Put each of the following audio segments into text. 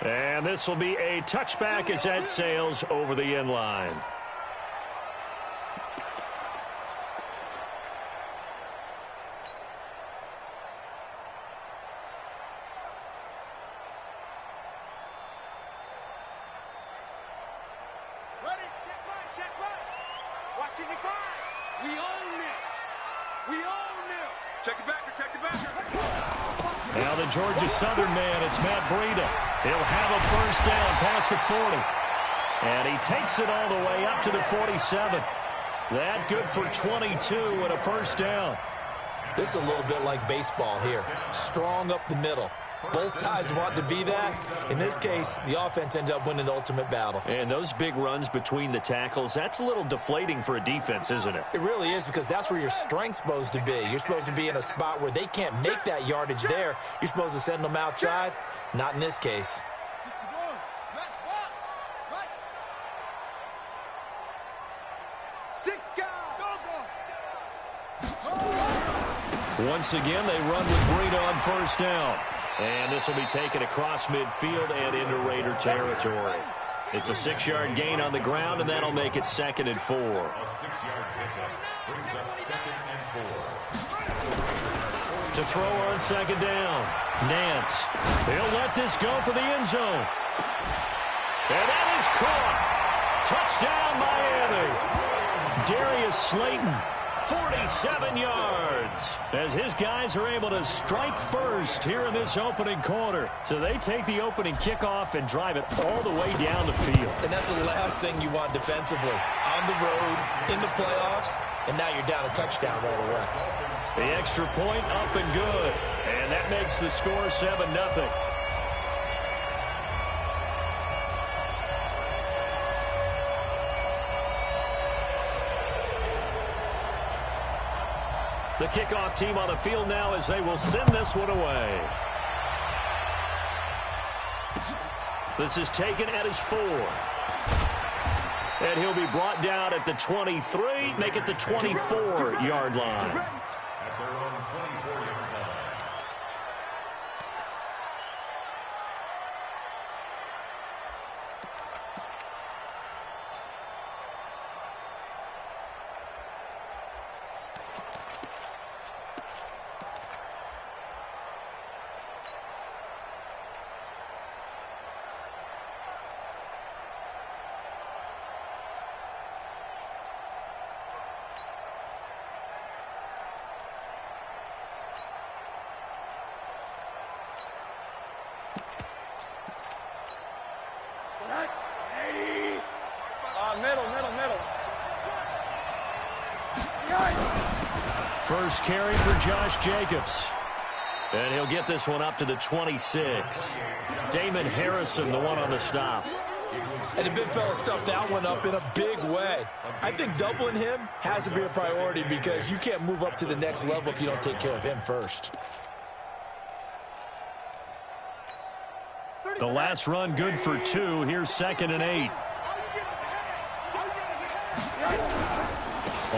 And this will be a touchback as that sails over the end line. Now the Georgia Southern man, it's Matt Breida. He'll have a first down past the 40. And he takes it all the way up to the 47. That good for 22 and a first down. This is a little bit like baseball here. Strong up the middle. Both sides want to be that. In this case, the offense ended up winning the ultimate battle. And those big runs between the tackles, that's a little deflating for a defense, isn't it? It really is, because that's where your strength's supposed to be. You're supposed to be in a spot where they can't make that yardage there. You're supposed to send them outside. Not in this case. Once again, they run with Breida on first down. And this will be taken across midfield and into Raider territory. It's a 6-yard gain on the ground, and that'll make it 2nd and 4. A 6-yard pickup brings up 2nd and 4. To throw on 2nd down, Nance. He'll let this go for the end zone. And that is caught. Touchdown, Miami. Darius Slayton, 47 yards, as his guys are able to strike first here in this opening quarter. So they take the opening kickoff and drive it all the way down the field. And that's the last thing you want defensively. On the road, in the playoffs, and now you're down a touchdown right away. The extra point up and good. And that makes the score 7-0. The kickoff team on the field now as they will send this one away. This is taken at his 4. And he'll be brought down at the 23, make it the 24-yard line. At their own 24-yard line. First carry for Josh Jacobs. And he'll get this one up to the 26. Damon Harrison, the one on the stop. And the big fella stuffed that one up in a big way. I think doubling him has to be a priority, because you can't move up to the next level if you don't take care of him first. The last run good for 2. Here's 2nd and 8.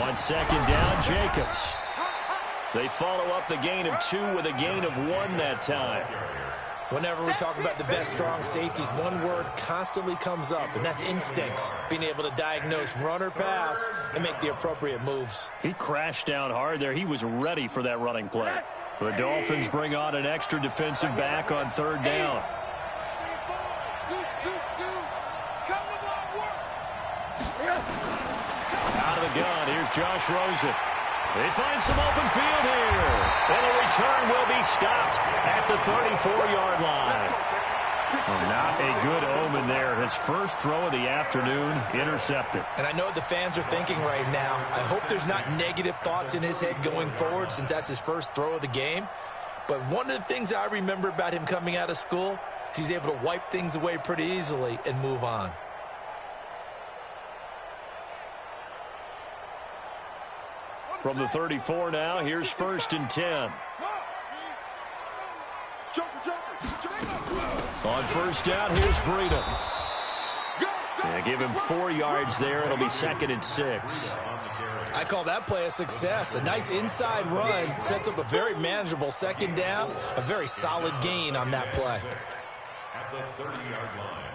On 2nd down, Jacobs. They follow up the gain of 2 with a gain of 1 that time. Whenever we talk about the best strong safeties, one word constantly comes up, and that's instincts. Being able to diagnose run or pass and make the appropriate moves. He crashed down hard there. He was ready for that running play. The Dolphins bring on an extra defensive back on 3rd down. Out of the gun, here's Josh Rosen. They find some open field here. And the return will be stopped at the 34-yard line. Well, not a good omen there. His first throw of the afternoon intercepted. And I know what the fans are thinking right now. I hope there's not negative thoughts in his head going forward, since that's his first throw of the game. But one of the things I remember about him coming out of school is he's able to wipe things away pretty easily and move on. From the 34 now, here's 1st and 10. On 1st down, here's Breida. Yeah, give him 4 yards there. It'll be 2nd and 6. I call that play a success. A nice inside run sets up a very manageable 2nd down. A very solid gain on that play. the 30-yard line.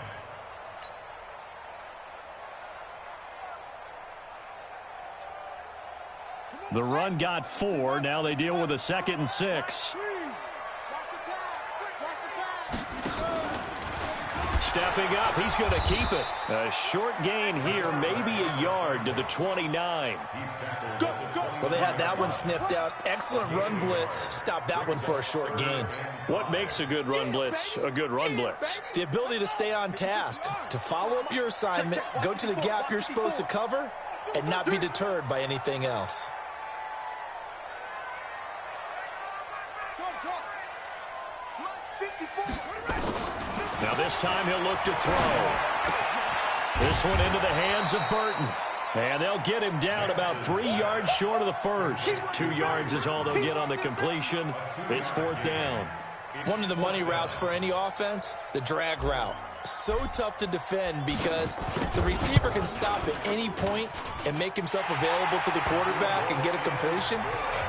The run got 4. Now they deal with a 2nd and 6. Stepping up, he's going to keep it. A short gain here, maybe a yard to the 29. Well, they had that one sniffed out. Excellent run blitz. Stop that one for a short gain. What makes a good run blitz a good run blitz? The ability to stay on task, to follow up your assignment, go to the gap you're supposed to cover, and not be deterred by anything else. Now this time he'll look to throw. This one into the hands of Burton. And they'll get him down about 3 yards short of the first. 2 yards is all they'll get on the completion. It's 4th down. One of the money routes for any offense, the drag route. So tough to defend because the receiver can stop at any point and make himself available to the quarterback and get a completion.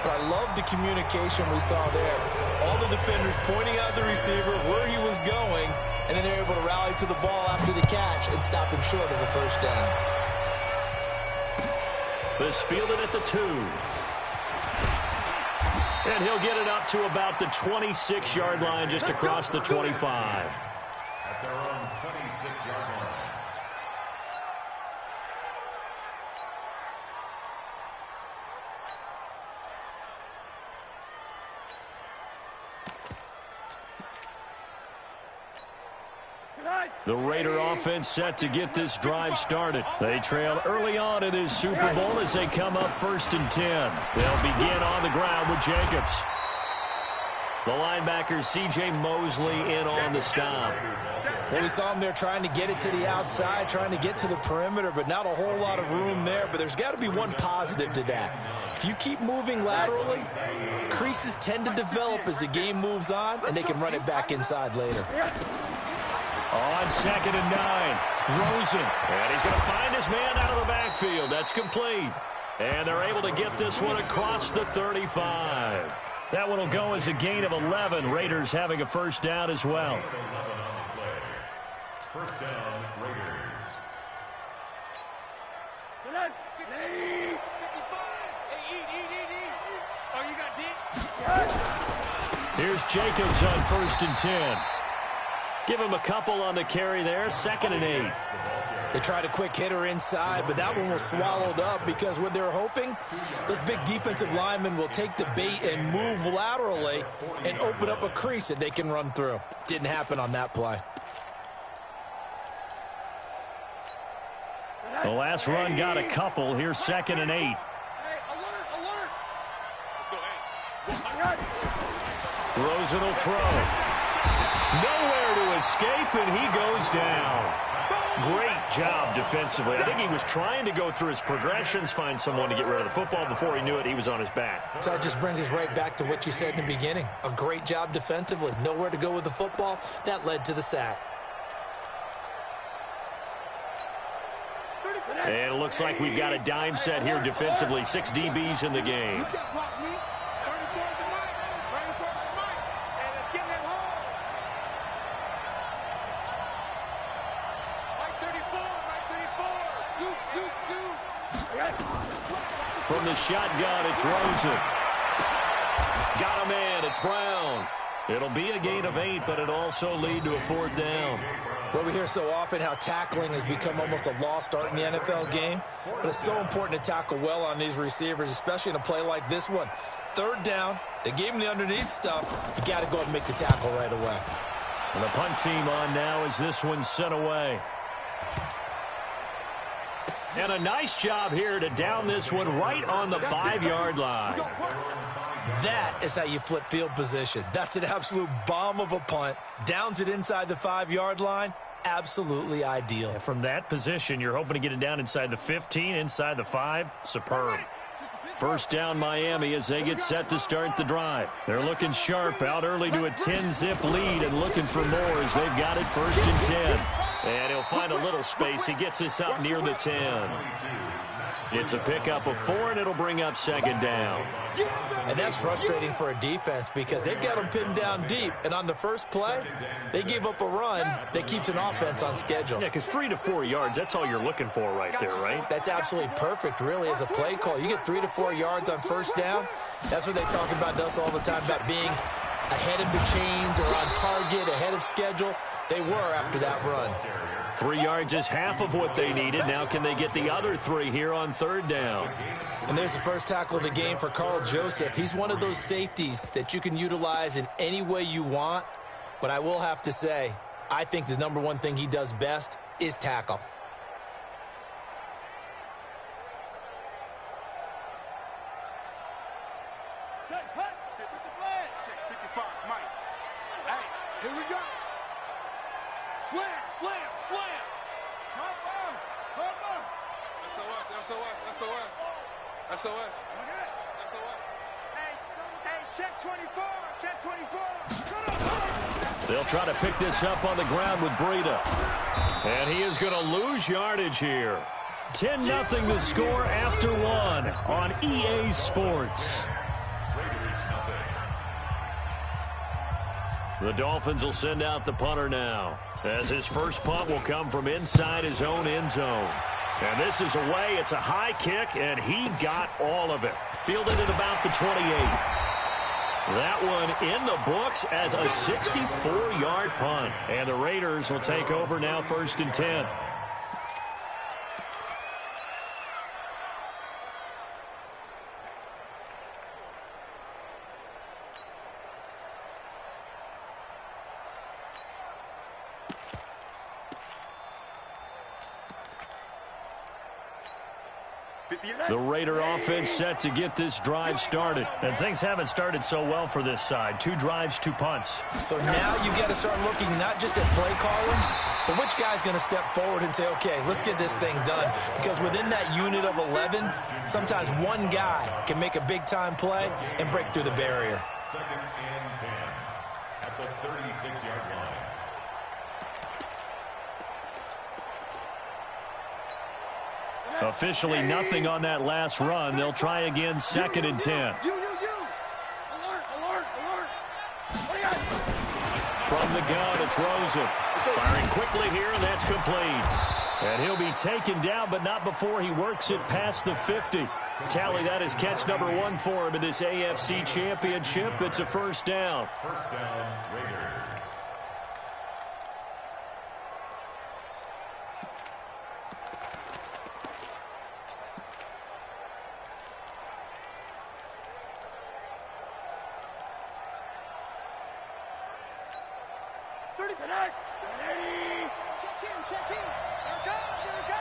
But I love the communication we saw there. All the defenders pointing out the receiver where he was going, and then they're able to rally to the ball after the catch and stop him short of a first down. This fielded at the 2. And he'll get it up to about the 26-yard line, just across the 25. At their own 26-yard line. The Raider offense set to get this drive started. They trail early on in this Super Bowl as they come up 1st and 10. They'll begin on the ground with Jacobs. The linebacker C.J. Mosley in on the stop. Well, we saw him there trying to get it to the outside, trying to get to the perimeter, but not a whole lot of room there. But there's got to be one positive to that. If you keep moving laterally, creases tend to develop as the game moves on, and they can run it back inside later. On 2nd and 9, Rosen. And he's going to find his man out of the backfield. That's complete. And they're able to get this one across the 35. That one will go as a gain of 11. Raiders having a first down as well. First down, Raiders. Here's Jacobs on 1st and 10. Give him a couple on the carry there. 2nd and 8. They tried a quick hitter inside, but that one was swallowed up because what they're hoping, those big defensive linemen will take the bait and move laterally and open up a crease that they can run through. Didn't happen on that play. The last run got a couple. Here's 2nd and 8. Rosen will throw. Nowhere to escape, and he goes down. Great job defensively. I think he was trying to go through his progressions, find someone to get rid of the football. Before he knew it, he was on his back. So that just brings us right back to what you said in the beginning. A great job defensively. Nowhere to go with the football. That led to the sack. And it looks like we've got a dime set here defensively. 6 DBs in the game. From the shotgun, it's Rosen. Got a man, it's Brown. It'll be a gain of 8, but it'll also lead to a 4th down. Well, we hear so often how tackling has become almost a lost art in the NFL game. But it's so important to tackle well on these receivers, especially in a play like this one. 3rd down, they gave him the underneath stuff. You got to go ahead and make the tackle right away. And the punt team on now as this one's sent away. And a nice job here to down this one right on the 5-yard line. That is how you flip field position. That's an absolute bomb of a punt. Downs it inside the 5-yard line. Absolutely ideal. And from that position, you're hoping to get it down inside the 15, inside the 5. Superb. First down Miami as they get set to start the drive. They're looking sharp, out early to a 10-zip lead and looking for more as they've got it 1st and 10. And he'll find a little space. He gets this up near the 10. It's a pickup of 4, and it'll bring up second down. And that's frustrating for a defense because they've got them pinned down deep. And on the first play, they gave up a run that keeps an offense on schedule. Yeah, because 3 to 4 yards, that's all you're looking for right there, right? That's absolutely perfect, really, as a play call. You get 3 to 4 yards on first down. That's what they talk about to us all the time, about being ahead of the chains or on target, ahead of schedule. They were after that run. 3 yards is half of what they needed. Now can they get the other 3 here on third down? And there's the first tackle of the game for Carl Joseph. He's one of those safeties that you can utilize in any way you want. But I will have to say, I think the number one thing he does best is tackle. Set, hut, hit with the flag. Check 55, Mike. Hey, here we go. Slam, slam, slam. Hop on, hop on. SOS, SOS, SOS. SOS. Okay. SOS. Hey, check 24, check 24. Shut up. They'll try to pick this up on the ground with Breida. And he is going to lose yardage here. 10-0 the score after 1 on EA Sports. The Dolphins will send out the punter now, as his first punt will come from inside his own end zone. And this is away. It's a high kick, and he got all of it. Fielded at about the 28. That one in the books as a 64-yard punt. And the Raiders will take over now, 1st and 10. The Raider offense set to get this drive started. And things haven't started so well for this side. 2 drives, 2 punts. So now you've got to start looking not just at play calling, but which guy's going to step forward and say, okay, let's get this thing done. Because within that unit of 11, sometimes one guy can make a big-time play and break through the barrier. 2nd and 10 at the 36-yard line. Officially nothing on that last run. They'll try again, 2nd and 10. Alert, alert, alert. From the gun, it's Rosen. Firing quickly here, and that's complete. And he'll be taken down, but not before he works it past the 50. Tally, that is catch number 1 for him in this AFC Championship. It's a first down. First down, Raiders. Check in. Here it goes, here it goes.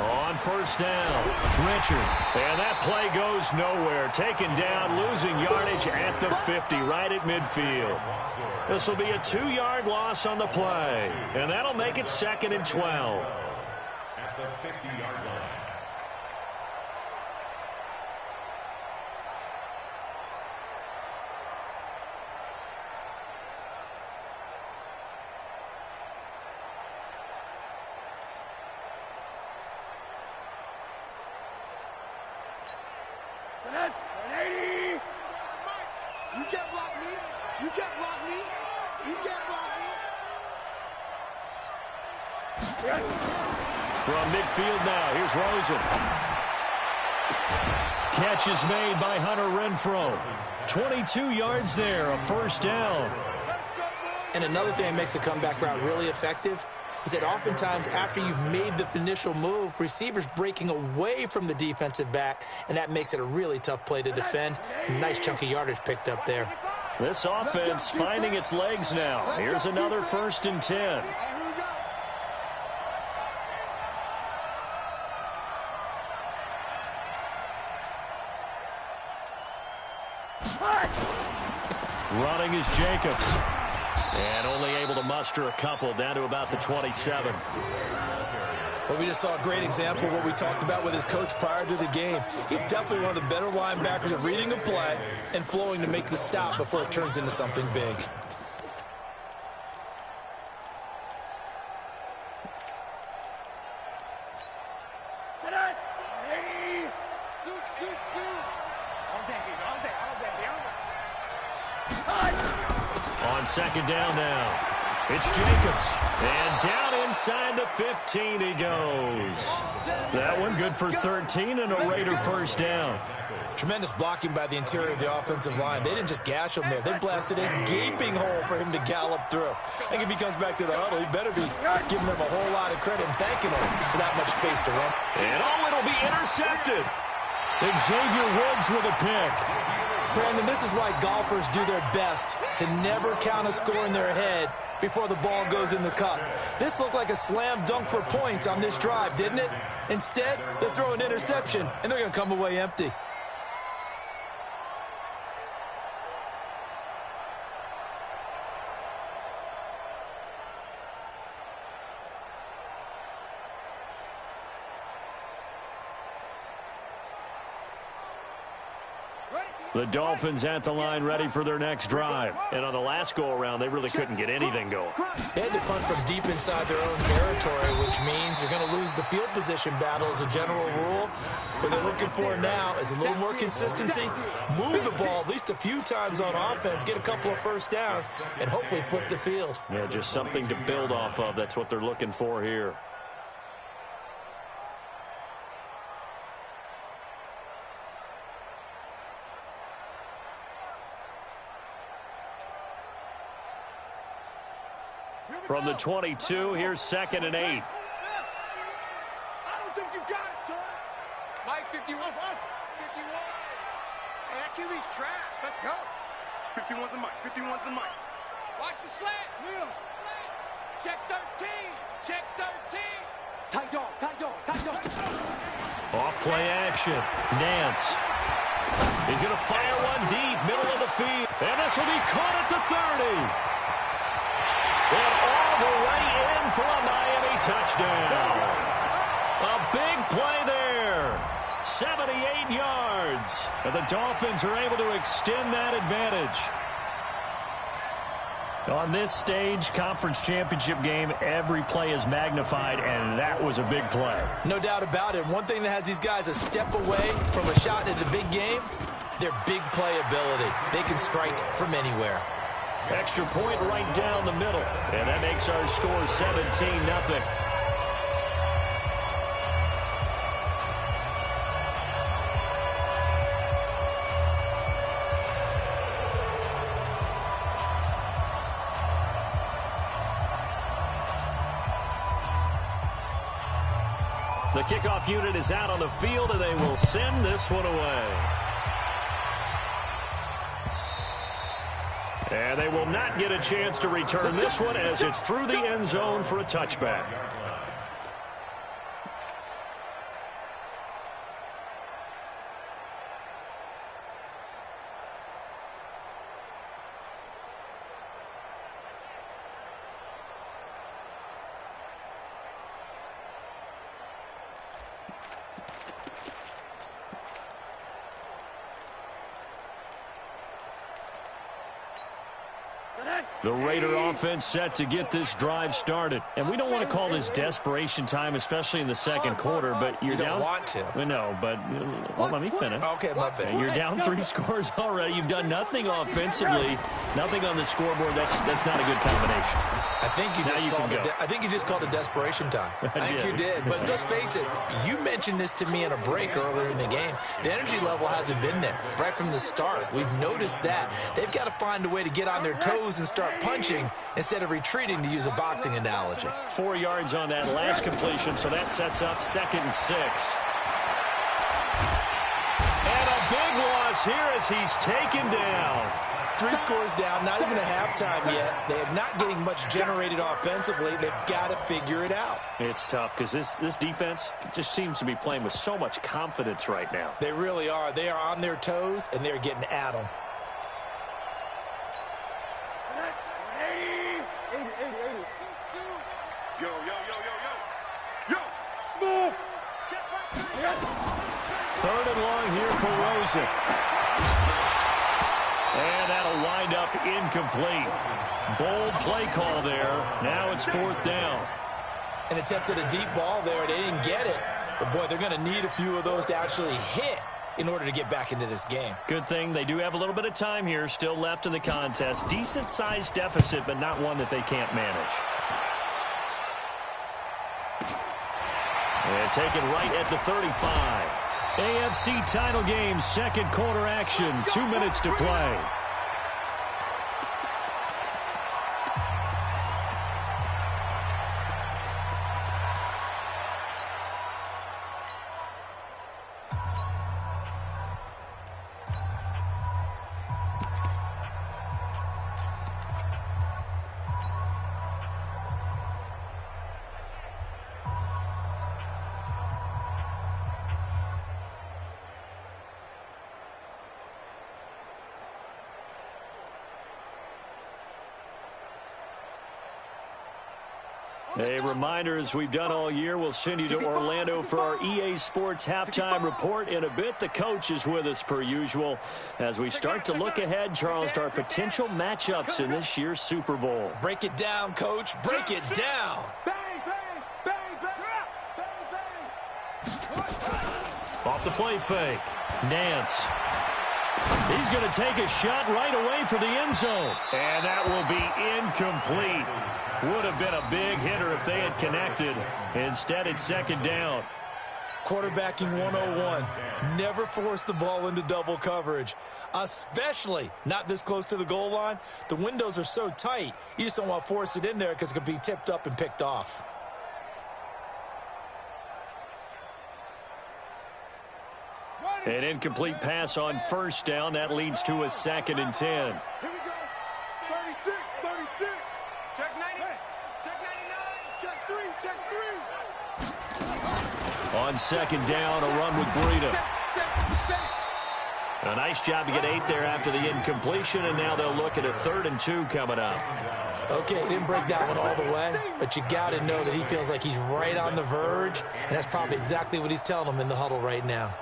On first down, Richard. And that play goes nowhere. Taken down, losing yardage at the 50, right at midfield. This will be a 2-yard loss on the play. And that'll make it 2nd and 12. At the 50-yard line. You can't block me. You can't block me. You can't block me. From midfield now, here's Rosen. Catch is made by Hunter Renfrow. 22 yards there, a first down. And another thing that makes the comeback route really effective is that oftentimes after you've made the initial move, receivers breaking away from the defensive back, and that makes it a really tough play to defend. A nice chunky yardage picked up there. This offense finding its legs now. Here's another 1st and 10. Running is Jacobs. And only able to muster a couple down to about the 27. Well, we just saw a great example of what we talked about with his coach prior to the game. He's definitely one of the better linebackers at reading a play and flowing to make the stop before it turns into something big. On second down now. It's Jacobs. And down inside the 15 he goes. That one good for 13 and a Raider first down. Tremendous blocking by the interior of the offensive line. They didn't just gash him there. They blasted a gaping hole for him to gallop through. I think if he comes back to the huddle, he better be giving them a whole lot of credit and thanking them for that much space to run. And it'll be intercepted. Xavier Woods with a pick. Brandon, this is why golfers do their best to never count a score in their head before the ball goes in the cup. This looked like a slam dunk for points on this drive, didn't it? Instead, they throw an interception, and they're going to come away empty. The Dolphins at the line ready for their next drive. And on the last go-around, they really couldn't get anything going. They had to punt from deep inside their own territory, which means you're going to lose the field position battle as a general rule. What they're looking for now is a little more consistency, move the ball at least a few times on offense, get a couple of first downs, and hopefully flip the field. Yeah, just something to build off of. That's what they're looking for here. From the 22, here's 2nd and 8. I don't think you got it, son. Mike, 51. 51. Hey, that QB's trash. Let's go. 51's the mic. 51's the mic. Watch the slant. Clear. Check 13. Check 13. Tight dog. Tight dog. Tight dog. Off play action. Nance. He's going to fire one deep, middle of the field. And this will be caught at the 30. And all the way in for a Miami touchdown. A big play there. 78 yards. And the Dolphins are able to extend that advantage. On this stage, conference championship game, every play is magnified, and that was a big play. No doubt about it. One thing that has these guys a step away from a shot at a big game, their big play ability. They can strike from anywhere. Extra point right down the middle. And that makes our score 17-0. The kickoff unit is out on the field, and they will send this one away. And they will not get a chance to return this one as it's through the end zone for a touchback. The Raider offense set to get this drive started. And we don't want to call this desperation time, especially in the second quarter, but you're down. You don't want to. We know, but well, let me finish. Okay, my bad. You're down 3 scores already. You've done nothing offensively, nothing on the scoreboard. That's not a good combination. I think you just called it desperation time. I think you did. But let's face it, you mentioned this to me in a break earlier in the game. The energy level hasn't been there right from the start. We've noticed that. They've got to find a way to get on their toes and start punching instead of retreating, to use a boxing analogy. 4 yards on that last completion, so that sets up 2nd and 6. And a big loss here as he's taken down. 3 scores down, not even a halftime yet. They are not getting much generated offensively. They've got to figure it out. It's tough because this defense just seems to be playing with so much confidence right now. They really are. They are on their toes, and they're getting at them. Yo, yo, yo, yo, yo. Yo, Third and long here for Rosen. And that'll wind up incomplete. Bold play call there. Now it's fourth down. And attempted a deep ball there. They didn't get it. But, boy, they're going to need a few of those to actually hit in order to get back into this game. Good thing they do have a little bit of time here still left in the contest. Decent-sized deficit, but not one that they can't manage. And taken right at the 35. AFC title game, second quarter action, 2 minutes to play. A reminder, as we've done all year, we'll send you to Orlando for our EA Sports halftime report. In a bit, the coach is with us per usual as we start to look ahead, Charles, to our potential matchups in this year's Super Bowl. Break it down, Coach. Break it down. Bang, bang, bang, bang, bang, bang. Off the play fake. Nance. He's going to take a shot right away for the end zone. And that will be incomplete. Would have been a big hitter if they had connected. Instead, it's second down. Quarterbacking 101. Never force the ball into double coverage, especially not this close to the goal line. The windows are so tight, you just don't want to force it in there because it could be tipped up and picked off. An incomplete pass on first down. That leads to a 2nd and 10. Here we go. 36, 36. Check 90. Check 99. Check 3. Check 3. On second down, a run with Breida. A nice job to get 8 there after the incompletion, and now they'll look at a 3rd and 2 coming up. Okay, he didn't break that one all the way, but you got to know that he feels like he's right on the verge, and that's probably exactly what he's telling them in the huddle right now.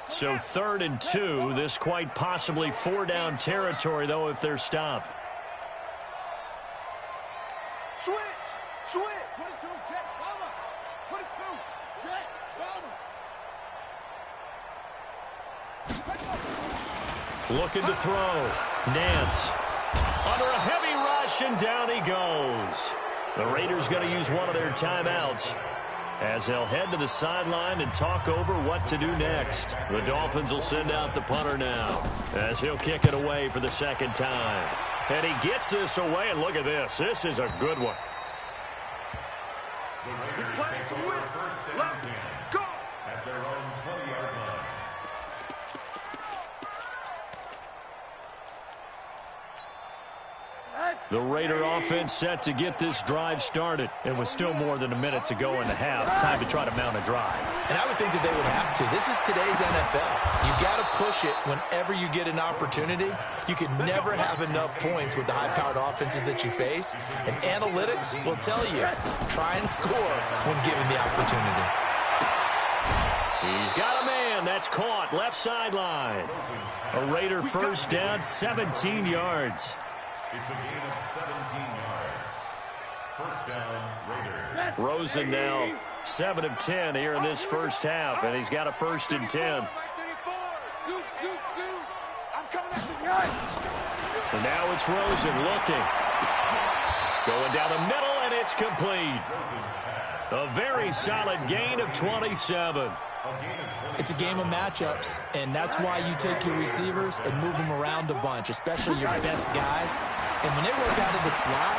So 3rd and 2, this quite possibly 4-down territory, though, if they're stopped. Switch. 22, check, Bama. 22, check, Bama. Looking to throw. Nance. Under a heavy rush, and down he goes. The Raiders going to use one of their timeouts as they'll head to the sideline and talk over what to do next. The Dolphins will send out the punter now as he'll kick it away for the 2nd time. And he gets this away, and look at this. This is a good one. We're playing to win. Let's go. At their own 20-yard line. The Raider offense set to get this drive started. It was still more than a minute to go in the half. Time to try to mount a drive. And I would think that they would have to. This is today's NFL. You've got to push it whenever you get an opportunity. You can never have enough points with the high-powered offenses that you face. And analytics will tell you, try and score when given the opportunity. He's got a man. That's caught. Left sideline. A Raider first down, 17 yards. It's a gain of 17 yards. First down, Raiders. Rosen now 7 of 10 here in this first half, and he's got a 1st and 10. I'm coming at the guy. And now it's Rosen looking. Going down the middle, and it's complete. A very solid gain of 27. It's a game of matchups, and that's why you take your receivers and move them around a bunch, especially your best guys. And when they work out of the slot,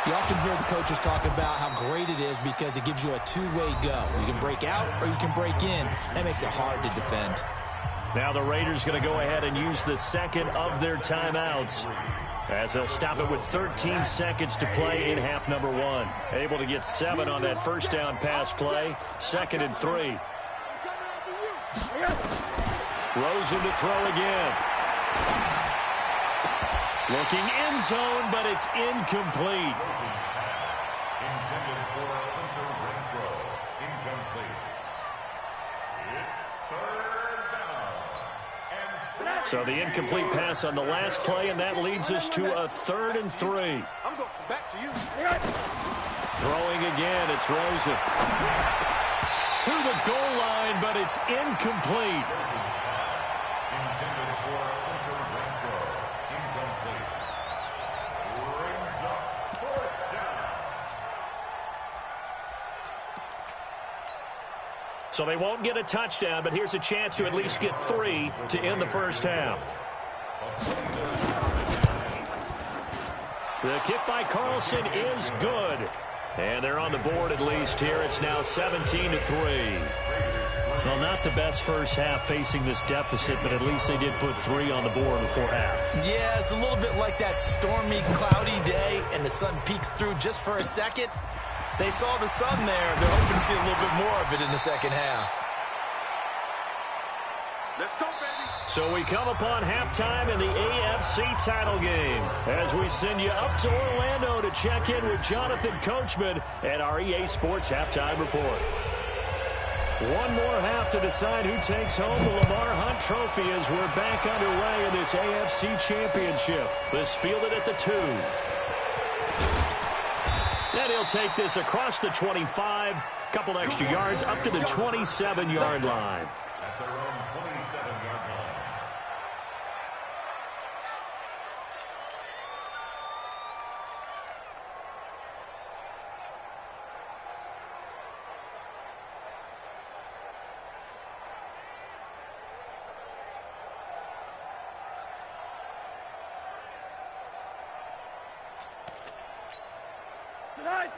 you often hear the coaches talk about how great it is because it gives you a two-way go. You can break out or you can break in. That makes it hard to defend. Now the Raiders going to go ahead and use the 2nd of their timeouts as they'll stop it with 13 seconds to play in half number 1. Able to get 7 on that first down pass play. 2nd and 3. Rosen to throw again. Looking end zone, but it's incomplete. Intended for Hunter Renfro. Incomplete. It's third down. So the incomplete pass on the last play, and that leads us to a 3rd and 3. I'm going back to you. Throwing again, it's Rosen. To the goal line, but it's incomplete. Intended for Hunter Renfro. Incomplete. Brings up 4th down. So they won't get a touchdown, but here's a chance to at least get 3 to end the first half. The kick by Carlson is good. And they're on the board at least here. It's now 17-3. Well, not the best first half facing this deficit, but at least they did put 3 on the board before half. Yeah, it's a little bit like that stormy, cloudy day, and the sun peeks through just for a second. They saw the sun there. They're hoping to see a little bit more of it in the second half. Let's go, baby. So we come upon halftime in the AFC title game as we send you up to Orlando to check in with Jonathan Coachman at our EA Sports Halftime Report. One more half to decide who takes home the Lamar Hunt Trophy as we're back underway in this AFC Championship. This fielded at the 2. And he'll take this across the 25, couple extra yards up to the 27-yard line. At their own 27-yard line.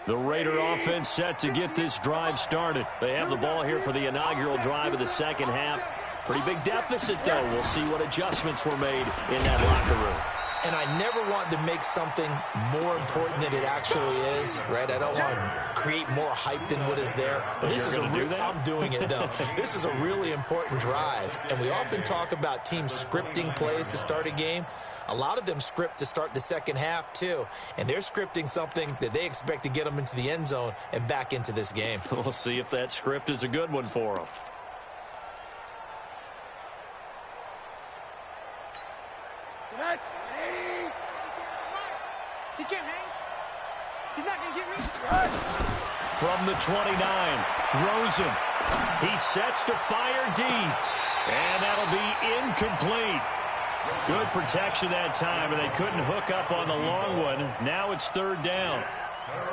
The Raider offense set to get this drive started. They have the ball here for the inaugural drive of the second half. Pretty big deficit, though. We'll see what adjustments were made in that locker room. And I never want to make something more important than it actually is, right? I don't want to create more hype than what is there. But this is I'm doing it, though. This is a really important drive. And we often talk about teams scripting plays to start a game. A lot of them script to start the second half, too. And they're scripting something that they expect to get them into the end zone and back into this game. We'll see if that script is a good one for them. He can't hang. He's not going to get me. From the 29, Rosen. He sets to fire deep. And that'll be incomplete. Good protection that time, and they couldn't hook up on the long one. Now it's 3rd down.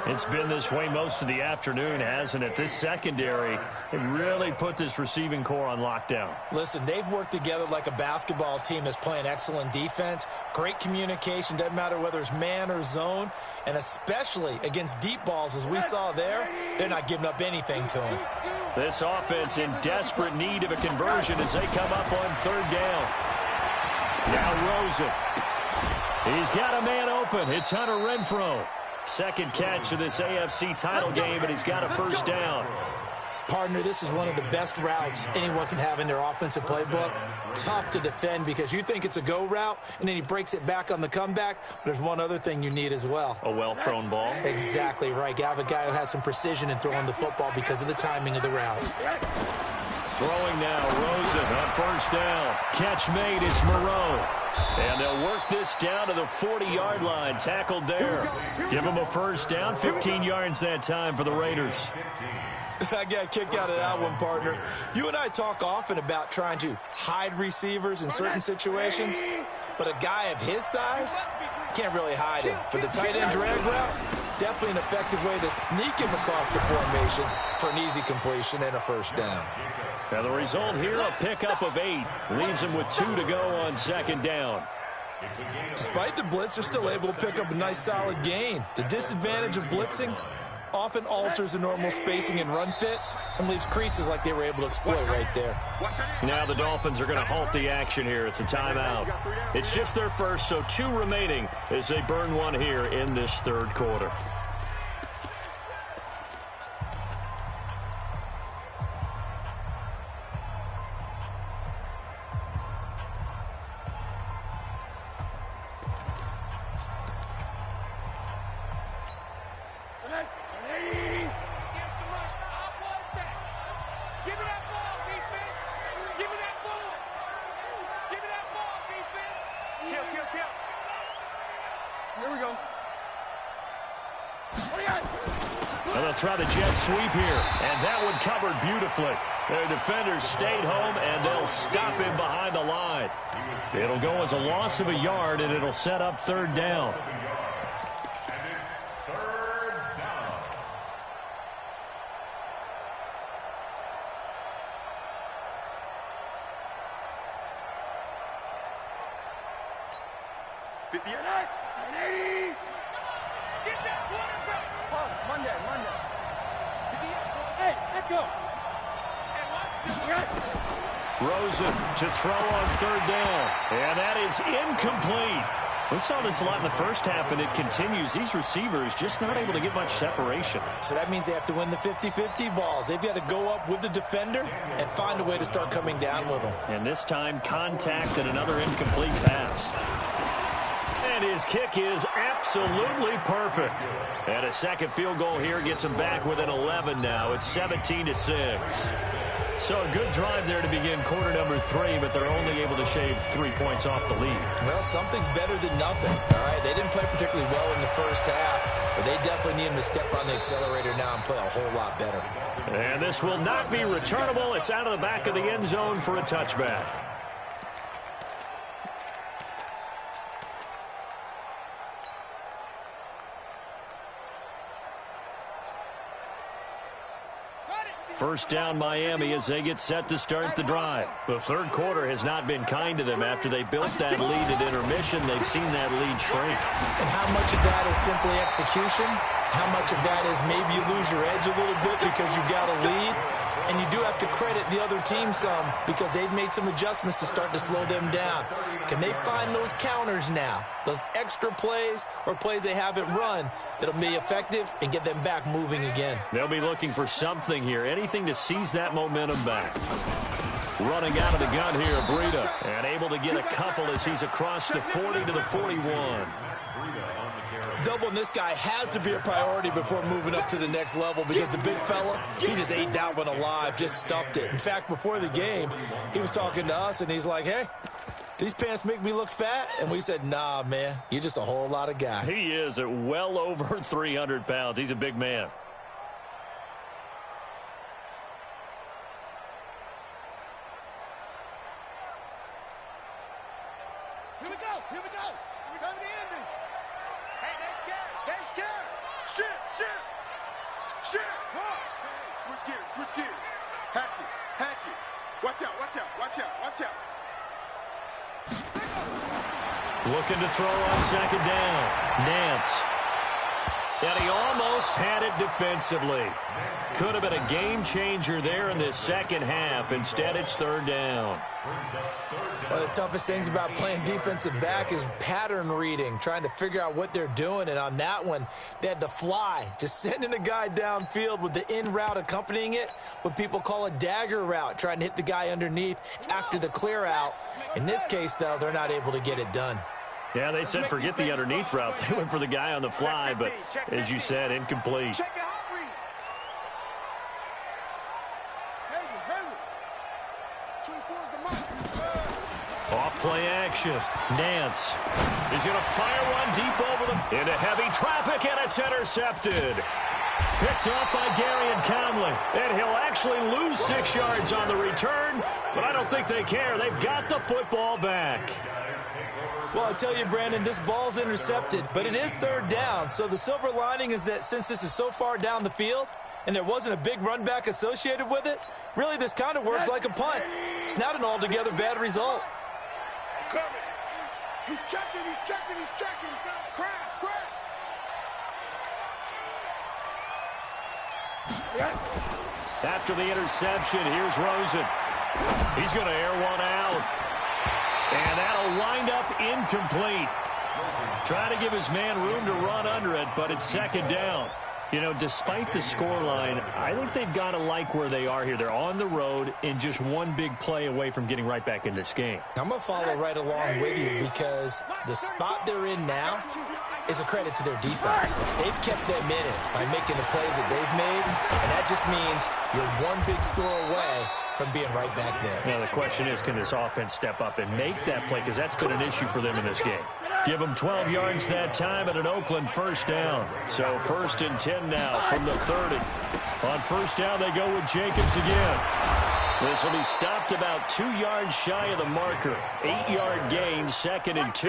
It's been this way most of the afternoon, hasn't it? This secondary, they really put this receiving core on lockdown. Listen, they've worked together like a basketball team that's playing excellent defense. Great communication, doesn't matter whether it's man or zone. And especially against deep balls, as we saw there, they're not giving up anything to them. This offense in desperate need of a conversion as they come up on 3rd down. Now Rosen. He's got a man open. It's Hunter Renfro. Second catch of this AFC title game, and he's got a 1st down. Partner, this is one of the best routes anyone can have in their offensive playbook. Tough to defend because you think it's a go route, and then he breaks it back on the comeback. But there's one other thing you need as well. A well-thrown ball. Exactly right. You have a guy who has some precision in throwing the football because of the timing of the route. Throwing now, Rosen on 1st down. Catch made, it's Moreau. And they'll work this down to the 40-yard line. Tackled there. Give them a 1st down. 15 yards that time for the Raiders. I got a kick out of that one, partner. You and I talk often about trying to hide receivers in certain situations, but a guy of his size can't really hide him. But the tight end drag route, definitely an effective way to sneak him across the formation for an easy completion and a 1st down. And the result here, a pickup of 8. Leaves him with 2 to go on 2nd down. Despite the blitz, they're still able to pick up a nice solid gain. The disadvantage of blitzing often alters the normal spacing and run fits and leaves creases like they were able to exploit right there. Now the Dolphins are going to halt the action here. It's a timeout. It's just their first, so 2 remaining as they burn one here in this 3rd quarter. Here we go. And they'll try the jet sweep here. And that one covered beautifully. Their defenders stayed home, and they'll stop him behind the line. It'll go as a loss of a yard, and it'll set up third down. And it's third down. Get that quarterback. Monday. Hey, let's go. Rosen to throw on third down. And that is incomplete. We saw this a lot in the first half, and it continues. These receivers just not able to get much separation. So that means they have to win the 50-50 balls. They've got to go up with the defender and find a way to start coming down with them. And this time, contact and another incomplete pass. And his kick is absolutely perfect. And a second field goal here gets him back within 11 now. It's 17-6. So a good drive there to begin quarter number 3, but they're only able to shave 3 points off the lead. Well, something's better than nothing, all right? They didn't play particularly well in the first half, but they definitely need him to step on the accelerator now and play a whole lot better. And this will not be returnable. It's out of the back of the end zone for a touchback. First down Miami as they get set to start the drive. The third quarter has not been kind to them after they built that lead at intermission. They've seen that lead shrink. And how much of that is simply execution? How much of that is maybe you lose your edge a little bit because you've got a lead? And you do have to credit the other team some because they've made some adjustments to start to slow them down. Can they find those counters now, those extra plays or plays they haven't run that'll be effective and get them back moving again? They'll be looking for something here, anything to seize that momentum back. Running out of the gun here, Breida, and able to get a couple as he's across the 40 to the 41. Doubling this guy has to be a priority before moving up to the next level because the big fella, he just ate that one alive, just stuffed it. In fact, before the game, he was talking to us, and he's like, hey, these pants make me look fat? And we said, nah, man, you're just a whole lot of guy. He is at well over 300 pounds. He's a big man. Here we go. Time to end it. Hey, they scared. Shit. Come on. Hey, switch gears. Hatchet. Watch out. Looking to throw on second down. Nance. And he almost had it defensively. Could have been a game changer there in this second half. Instead, it's third down. One of the toughest things about playing defensive back is pattern reading, trying to figure out what they're doing. And on that one, they had the fly, just sending a guy downfield with the in route accompanying it, what people call a dagger route, trying to hit the guy underneath after the clear out. In this case, though, they're not able to get it done. Yeah, they said forget the underneath route. They went for the guy on the fly, but as you said, incomplete. Check the hot read. Heavy. 24 is the mark. Off play action. Nance is going to fire one deep over them into heavy traffic, and it's intercepted. Picked off by Gary and Conley. And he'll actually lose 6 yards on the return, but I don't think they care. They've got the football back. Well, I tell you, Brandon, this ball's intercepted, but it is third down. So the silver lining is that since this is so far down the field and there wasn't a big run back associated with it, really this kind of works like a punt. It's not an altogether bad result. He's checking. Crash. After the interception, here's Rosen. He's going to air one out. And that'll wind up incomplete. Trying to give his man room to run under it, but it's second down. You know, despite the scoreline, I think they've got to like where they are here. They're on the road and just one big play away from getting right back in this game. I'm going to follow right along with you because the spot they're in now is a credit to their defense. They've kept them in it by making the plays that they've made, and that just means you're one big score away from being right back there. Now, the question is, can this offense step up and make that play? Because that's been an issue for them in this game. Give them 12 yards that time and an Oakland first down. So 1st and 10 now from the 30. On first down, they go with Jacobs again. This will be stopped about 2 yards shy of the marker. 8-yard gain, 2nd and 2.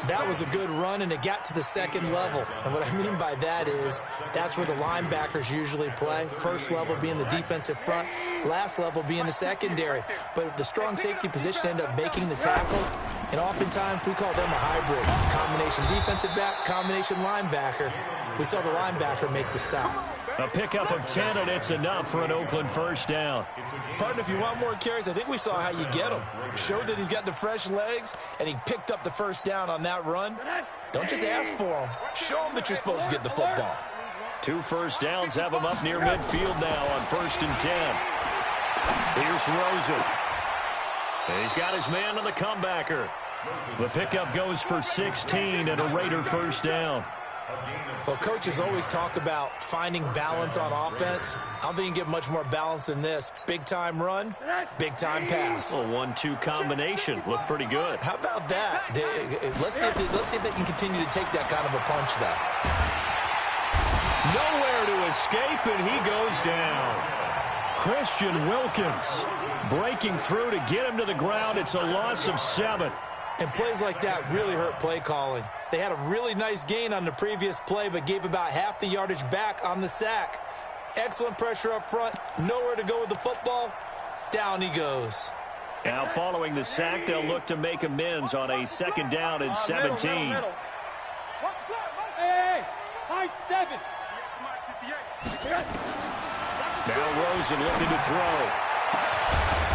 That was a good run, and it got to the second level. And what I mean by that is that's where the linebackers usually play. First level being the defensive front, last level being the secondary. But the strong safety position ended up making the tackle, and oftentimes we call them a hybrid. Combination defensive back, combination linebacker. We saw the linebacker make the stop. A pickup of 10, and it's enough for an Oakland first down. Partner, if you want more carries, I think we saw how you get him. Showed that he's got the fresh legs, and he picked up the first down on that run. Don't just ask for him. Show him that you're supposed to get the football. 2 first downs have him up near midfield now on 1st and 10. Here's Rosen. He's got his man on the comebacker. The pickup goes for 16 and a Raider first down. Well, coaches always talk about finding balance on offense. I don't think you can get much more balance than this. Big-time run, big-time pass. A 1-2 combination. Looked pretty good. How about that? Let's see if they can continue to take that kind of a punch, though. Nowhere to escape, and he goes down. Christian Wilkins breaking through to get him to the ground. It's a loss of 7. And plays like that really hurt play calling. They had a really nice gain on the previous play, but gave about half the yardage back on the sack. Excellent pressure up front. Nowhere to go with the football. Down he goes. Now following the sack, they'll look to make amends on a 2nd down and 17. Hey, high 7. Now Rosen looking to throw.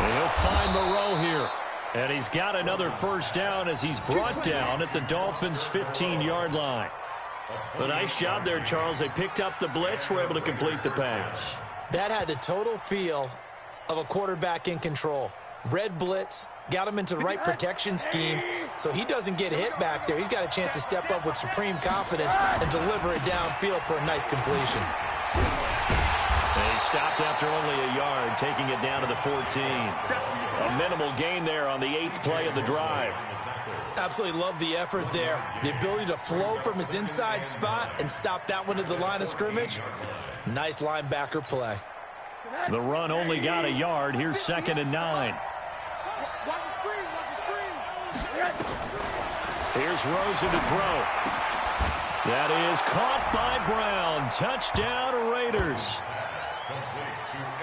And he'll find Moreau here. And he's got another first down as he's brought down at the Dolphins' 15-yard line. A nice job there, Charles. They picked up the blitz, were able to complete the pass. That had the total feel of a quarterback in control. Red blitz, got him into the right protection scheme, so he doesn't get hit back there. He's got a chance to step up with supreme confidence and deliver it downfield for a nice completion. They stopped after only a yard, taking it down to the 14. A minimal gain there on the 8th play of the drive. Absolutely love the effort there. The ability to flow from his inside spot and stop that one at the line of scrimmage. Nice linebacker play. The run only got a yard. Here's 2nd and 9. Here's Rosen to throw. That is caught by Brown. Touchdown, Raiders.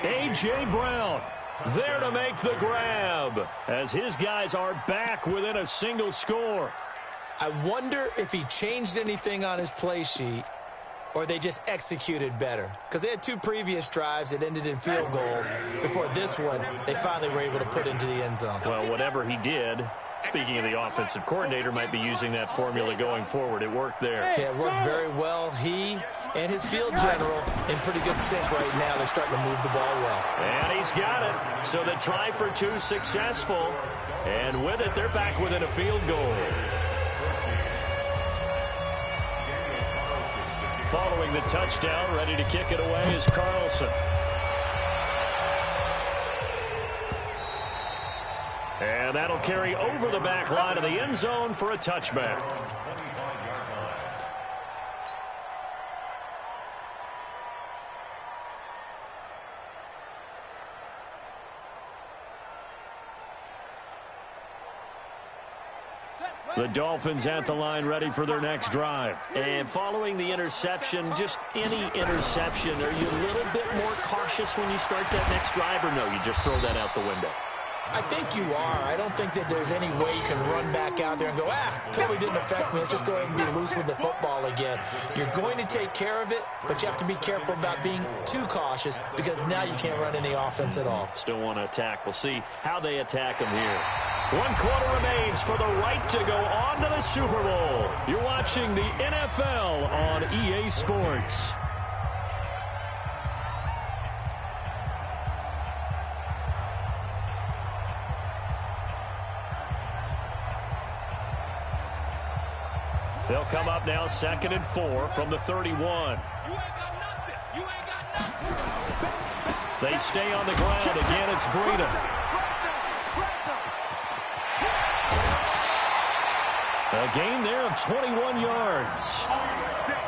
A.J. Brown there to make the grab as his guys are back within a single score. I wonder if he changed anything on his play sheet or they just executed better. Because they had 2 previous drives that ended in field goals. Before this one, they finally were able to put into the end zone. Well, whatever he did, speaking of the offensive coordinator, might be using that formula going forward. It worked there. Yeah, it works very well. He and his field general in pretty good sync right now. They're starting to move the ball well. And he's got it. So the try for 2 successful. And with it, they're back within a field goal. Following the touchdown, ready to kick it away is Carlson. And that'll carry over the back line of the end zone for a touchback. The Dolphins at the line ready for their next drive. And following the interception, just any interception, are you a little bit more cautious when you start that next drive, or no, you just throw that out the window? I think you are. I don't think that there's any way you can run back out there and go, totally didn't affect me. Let's just go ahead and be loose with the football again. You're going to take care of it, but you have to be careful about being too cautious because now you can't run any offense at all. Still want to attack. We'll see how they attack them here. 1 quarter remains for the right to go on to the Super Bowl. You're watching the NFL on EA Sports. They'll come up now 2nd and 4 from the 31. They stay on the ground. Again, it's Breida. A gain there of 21 yards.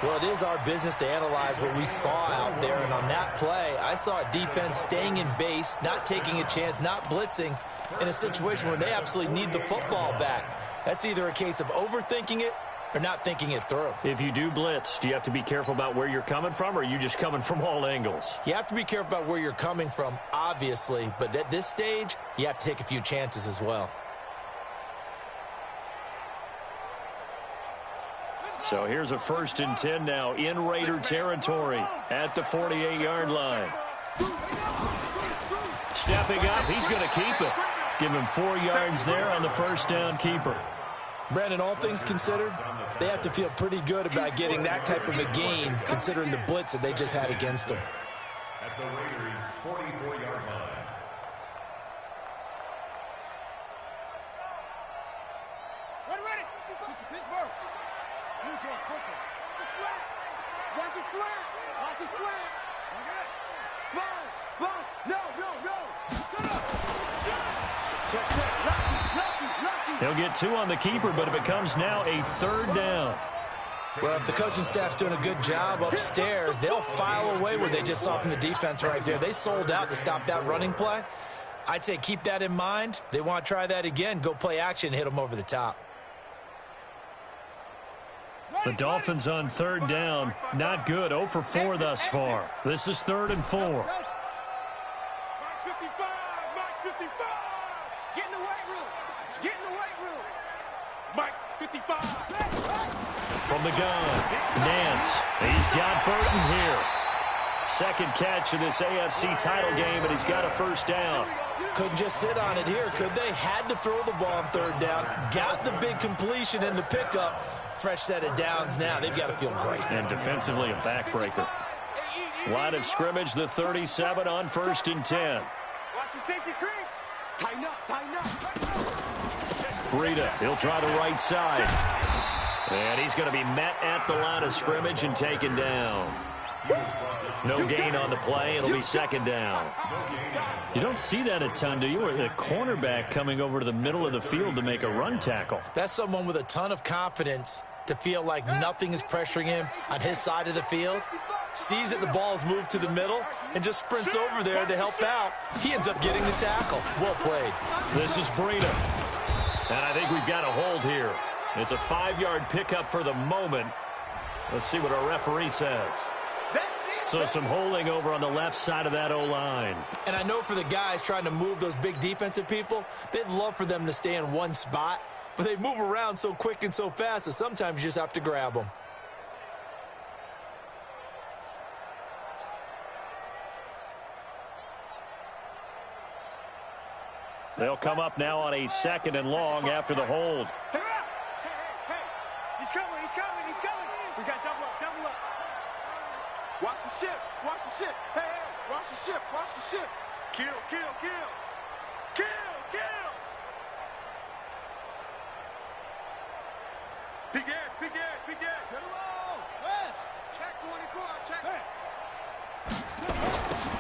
Well, it is our business to analyze what we saw out there. And on that play, I saw a defense staying in base, not taking a chance, not blitzing in a situation where they absolutely need the football back. That's either a case of overthinking it or not thinking it through. If you do blitz, do you have to be careful about where you're coming from, or are you just coming from all angles? You have to be careful about where you're coming from, obviously. But at this stage, you have to take a few chances as well. So here's a 1st and 10 now in Raider territory at the 48-yard line. Stepping up, he's going to keep it. Give him 4 yards there on the first down keeper. Brandon, all things considered, they have to feel pretty good about getting that type of a gain, considering the blitz that they just had against them. At the Raiders' 44-yard line. Ready. Pittsburgh. Watch his slant. Smalls. No. Shut up. Check. He'll get 2 on the keeper, but it becomes now a 3rd down. Well, if the coaching staff's doing a good job upstairs, they'll file away what they just saw from the defense right there. They sold out to stop that running play. I'd say keep that in mind. They want to try that again. Go play action, hit them over the top. The Dolphins on 3rd down. Not good. 0 for 4 thus far. This is 3rd and 4. Mike 55. Get in the weight room. Mike 55. From the gun, Nance. He's got Burton here. 2nd catch of this AFC title game, and he's got a 1st down. Couldn't just sit on it here, could they? Had to throw the ball on 3rd down. Got the big completion in the pickup. Fresh set of downs now. They've got to feel great. And defensively, a backbreaker. Line of scrimmage, the 37 on 1st and 10. Watch the safety creep. Tighten up. Breida, he'll try the right side. And he's going to be met at the line of scrimmage and taken down. No gain on the play. It'll be 2nd down. You don't see that a ton, do you? Or the cornerback coming over to the middle of the field to make a run tackle. That's someone with a ton of confidence to feel like nothing is pressuring him on his side of the field. Sees that the ball's moved to the middle and just sprints over there to help out. He ends up getting the tackle. Well played. This is Breida. And I think we've got a hold here. It's a 5-yard pickup for the moment. Let's see what our referee says. So some holding over on the left side of that O-line. And I know for the guys trying to move those big defensive people, they'd love for them to stay in one spot. But they move around so quick and so fast that sometimes you just have to grab them. They'll come up now on a 2nd and long after the hold. Hey. He's coming. We got double up. Watch the ship. Hey, watch the ship. Kill. Big Ed. Get him all. West. Check 24. Check.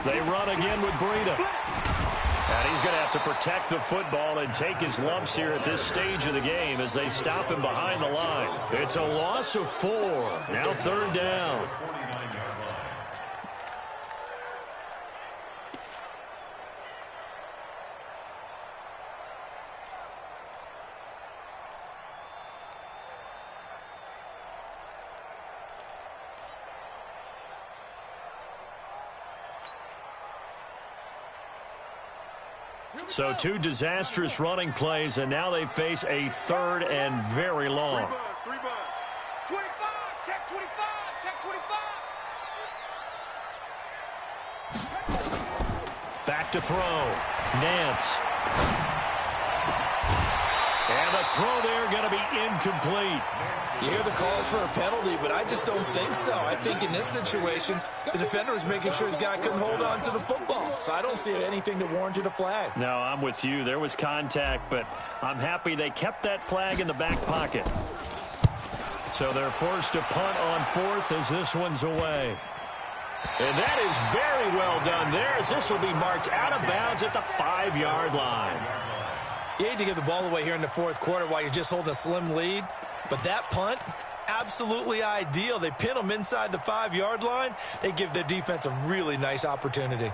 They run again with Breida. And he's going to have to protect the football and take his lumps here at this stage of the game as they stop him behind the line. It's a loss of 4. Now 3rd down. So 2 disastrous running plays, and now they face a 3rd and very long. 25, check 25. Back to throw. Nance. And the throw there going to be incomplete. You hear the calls for a penalty, but I just don't think so. I think in this situation, the defender was making sure his guy couldn't hold on to the football. So I don't see anything that warranted a flag. No, I'm with you. There was contact, but I'm happy they kept that flag in the back pocket. So they're forced to punt on 4th as this one's away. And that is very well done there, as this will be marked out of bounds at the 5-yard line. You hate to give the ball away here in the fourth quarter while you're just holding a slim lead, but that punt, absolutely ideal. They pin them inside the 5-yard line. They give their defense a really nice opportunity.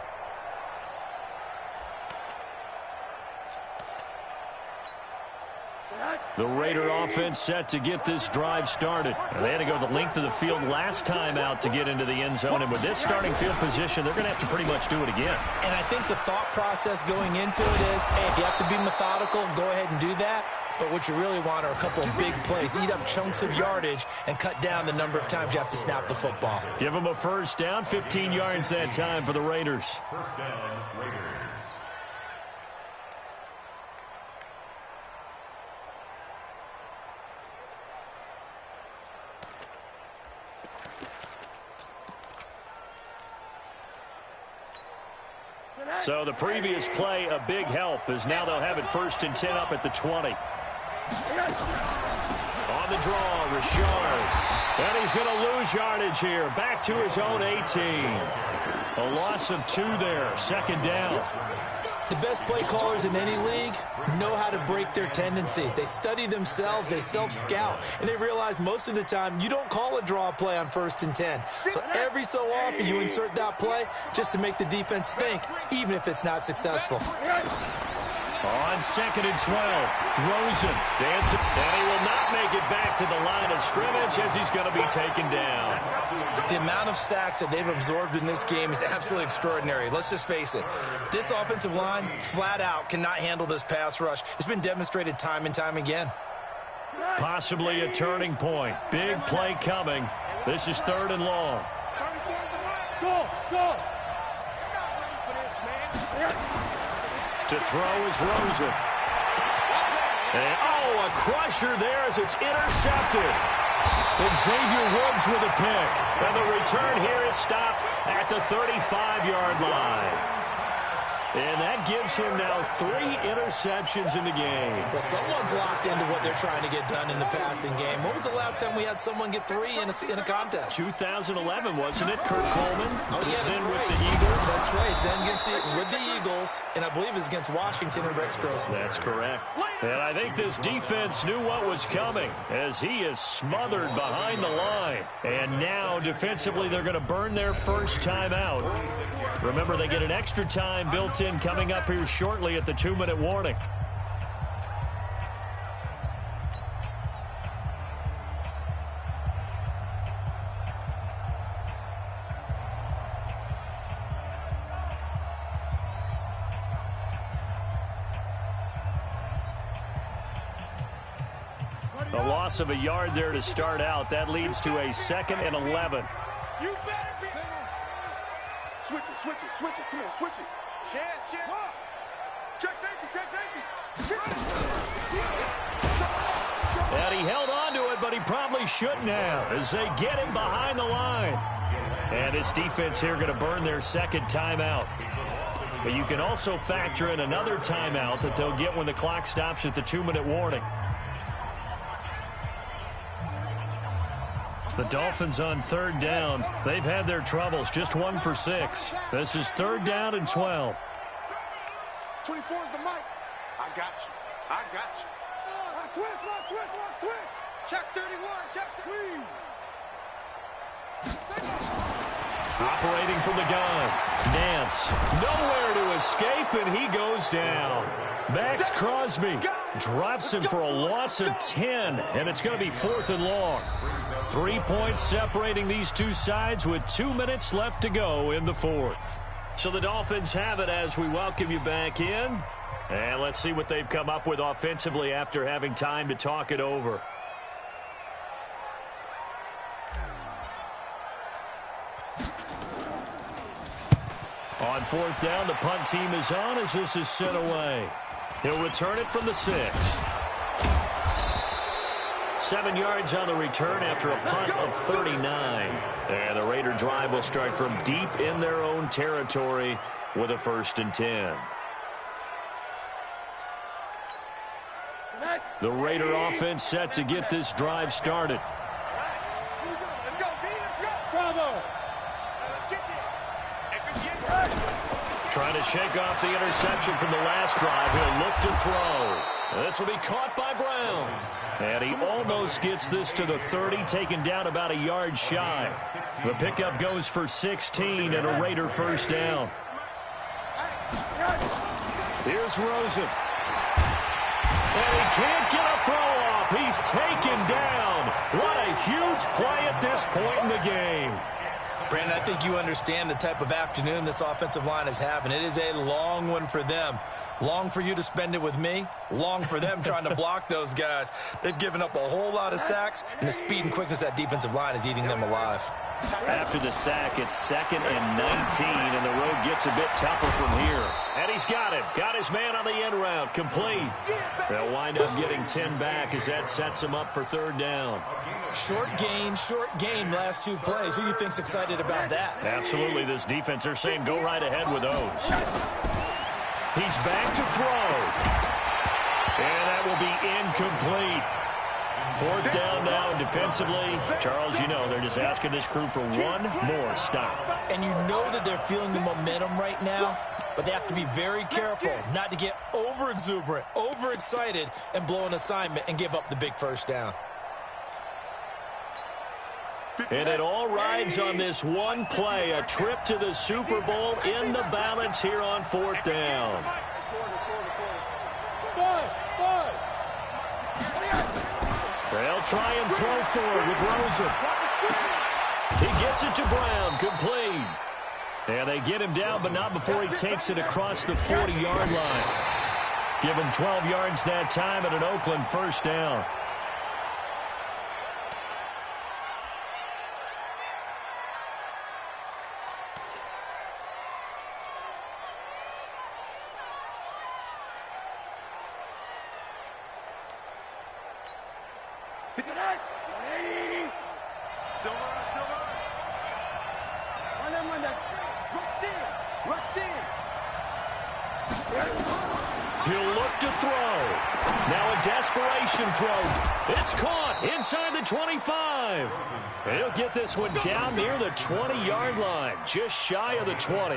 The Raider offense set to get this drive started. They had to go the length of the field last time out to get into the end zone. And with this starting field position, they're going to have to pretty much do it again. And I think the thought process going into it is, hey, if you have to be methodical, go ahead and do that. But what you really want are a couple of big plays. Eat up chunks of yardage and cut down the number of times you have to snap the football. Give them a first down, 15 yards that time for the Raiders. First down, Raiders. So the previous play, a big help, as now they'll have it 1st and 10 up at the 20. On the draw, Richard. And he's going to lose yardage here. Back to his own 18. A loss of 2 there. 2nd down. The best play callers in any league know how to break their tendencies. They study themselves, they self-scout, and they realize most of the time you don't call a draw play on 1st and 10. So every so often you insert that play just to make the defense think, even if it's not successful. On 2nd and 12, Rosen dancing, and he will not make it back to the line of scrimmage as he's going to be taken down. The amount of sacks that they've absorbed in this game is absolutely extraordinary. Let's just face it. This offensive line, flat out, cannot handle this pass rush. It's been demonstrated time and time again. Possibly a turning point. Big play coming. This is 3rd and long. Go. To throw is Rosen. And, a crusher there as it's intercepted. And Xavier Woods with a pick. And the return here is stopped at the 35-yard line. And that gives him now 3 interceptions in the game. Well, someone's locked into what they're trying to get done in the passing game. When was the last time we had someone get 3 in a contest? 2011, wasn't it? Kurt Coleman. Oh, yeah, that's then right. with the Eagles. That's right. Then with the Eagles, and I believe it's against Washington and Rex Grossman. That's correct. And I think this defense knew what was coming as he is smothered behind the line. And now, defensively, they're going to burn their first time out. Remember, they get an extra time built in coming up here shortly at the 2-minute warning. A loss of a yard there to start out. That leads to a 2nd and 11. You better be. Switch it. Come on, switch it. Chance. Check safety. And he held on to it, but he probably shouldn't have as they get him behind the line. And this defense here going to burn their 2nd timeout. But you can also factor in another timeout that they'll get when the clock stops at the 2-minute warning. The Dolphins on 3rd down. They've had their troubles, just 1 for 6. This is 3rd down and 12. 24 is the mic. I got you. Switch. Check 31. Check 3. Operating from the gun. Nance, nowhere to escape, and he goes down. Max Crosby drops him for a loss of 10, and it's going to be 4th and long. 3 points separating these two sides with 2 minutes left to go in the 4th. So the Dolphins have it as we welcome you back in. And let's see what they've come up with offensively after having time to talk it over. On 4th down, the punt team is on as this is sent away. He'll return it from the 6. 7 yards on the return after a punt of 39. And the Raider drive will start from deep in their own territory with a 1st and 10. The Raider offense set to get this drive started. Let's go, B. Let's go. Bravo. Let's get there. Trying to shake off the interception from the last drive. He'll look to throw. This will be caught by Brown. And he almost gets this to the 30, taken down about a yard shy. The pickup goes for 16 and a Raider first down. Here's Rosen. And he can't get a throw off. He's taken down. What a huge play at this point in the game. Brandon, I think you understand the type of afternoon this offensive line is having. It is a long one for them. Long for you to spend it with me. Long for them trying to block those guys. They've given up a whole lot of sacks, and the speed and quickness of that defensive line is eating them alive. After the sack, it's 2nd and 19, and the road gets a bit tougher from here. And he's got it. Got his man on the end route. Complete. They'll wind up getting 10 back as that sets him up for 3rd down. Short gain last 2 plays. Who do you think's excited about that? Absolutely. This defense, they're saying go right ahead with those. He's back to throw. And that will be incomplete. 4th down now defensively. Charles, you know, they're just asking this crew for one more stop. And you know that they're feeling the momentum right now, but they have to be very careful not to get over-exuberant, overexcited, and blow an assignment and give up the big first down. And it all rides on this one play, a trip to the Super Bowl in the balance here on 4th down. They'll try and throw forward with Rosen. He gets it to Brown, complete. And they get him down, but not before he takes it across the 40-yard line. Give him 12 yards that time at an Oakland first down. He'll look to throw. Now a desperation throw. It's caught inside the 25. He'll get this one down near the 20-yard line, just shy of the 20.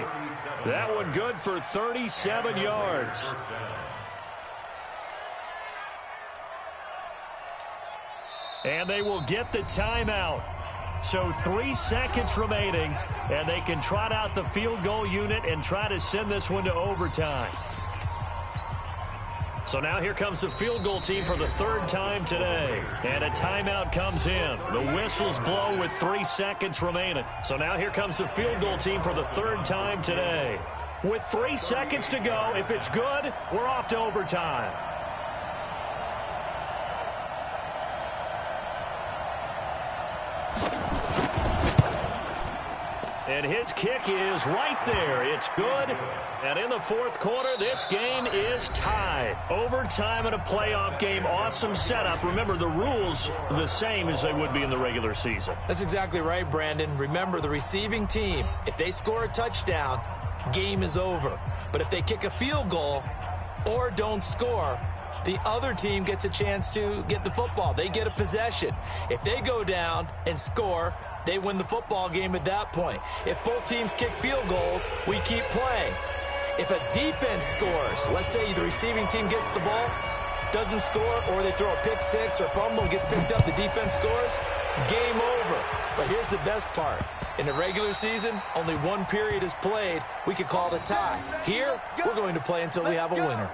That one good for 37 yards. And they will get the timeout. So 3 seconds remaining, and they can trot out the field goal unit and try to send this one to overtime. So now here comes the field goal team for the 3rd time today. And a timeout comes in. The whistles blow with 3 seconds remaining. So now here comes the field goal team for the 3rd time today. With 3 seconds to go, if it's good, we're off to overtime. And his kick is right there. It's good. And in the 4th quarter, this game is tied. Overtime in a playoff game. Awesome setup. Remember, the rules are the same as they would be in the regular season. That's exactly right, Brandon. Remember, the receiving team, if they score a touchdown, game is over. But if they kick a field goal or don't score, the other team gets a chance to get the football. They get a possession. If they go down and score, they win the football game at that point. If both teams kick field goals, we keep playing. If a defense scores, let's say the receiving team gets the ball, doesn't score, or they throw a pick six or fumble and gets picked up, the defense scores, game over. But here's the best part. In the regular season, only 1 period is played. We could call it a tie. Here, we're going to play until we have a winner.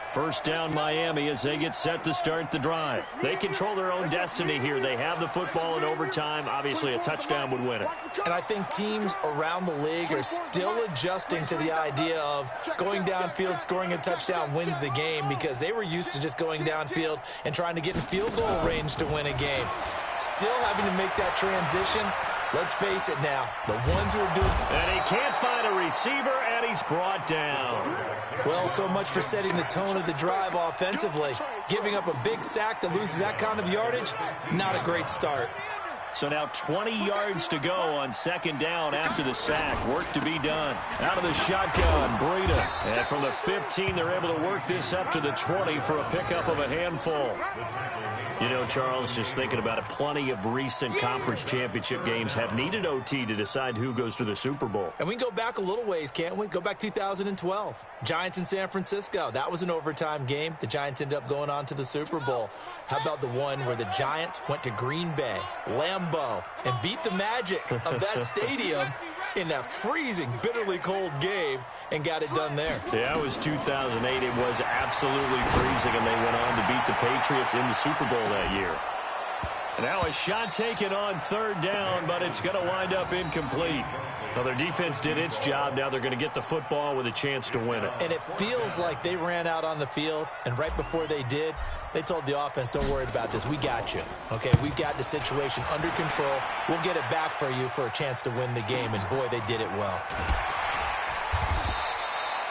First down Miami as they get set to start the drive. They control their own destiny here. They have the football in overtime. Obviously, a touchdown would win it. And I think teams around the league are still adjusting to the idea of going downfield, scoring a touchdown wins the game, because they were used to just going downfield and trying to get in field goal range to win a game. Still having to make that transition. Let's face it now, the ones who are doing... And he can't find a receiver, and he's brought down. Well, so much for setting the tone of the drive offensively. Giving up a big sack that loses that kind of yardage, not a great start. So now 20 yards to go on second down after the sack. Work to be done. Out of the shotgun, Breida. And from the 15, they're able to work this up to the 20 for a pickup of a handful. You know, Charles, just thinking about it, plenty of recent conference championship games have needed OT to decide who goes to the Super Bowl. And we can go back a little ways, can't we? Go back 2012. Giants in San Francisco. That was an overtime game. The Giants ended up going on to the Super Bowl. How about the one where the Giants went to Green Bay, Lambeau, and beat the Magic of that stadium in that freezing, bitterly cold game and got it done there. Yeah, it was 2008. It was absolutely freezing, and they went on to beat the Patriots in the Super Bowl that year. Now a shot taken on third down, but it's going to wind up incomplete. Well, their defense did its job. Now they're going to get the football with a chance to win it. And it feels like they ran out on the field, and right before they did, they told the offense, don't worry about this. We got you. Okay, we've got the situation under control. We'll get it back for you for a chance to win the game. And, boy, they did it well.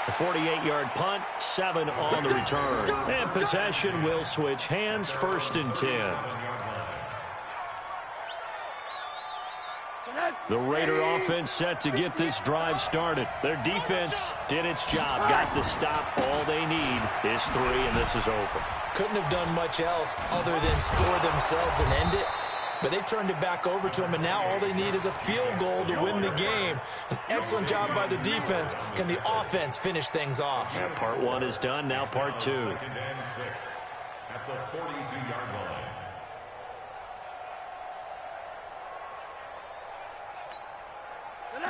A 48-yard punt, 7 on the return. And possession will switch hands, 1st and 10. The Raider offense set to get this drive started. Their defense did its job, got the stop. All they need is 3, and this is over. Couldn't have done much else other than score themselves and end it. But they turned it back over to them, and now all they need is a field goal to win the game. An excellent job by the defense. Can the offense finish things off? Yeah, part 1 is done, now part 2. Second and 6 at the 42-yard line.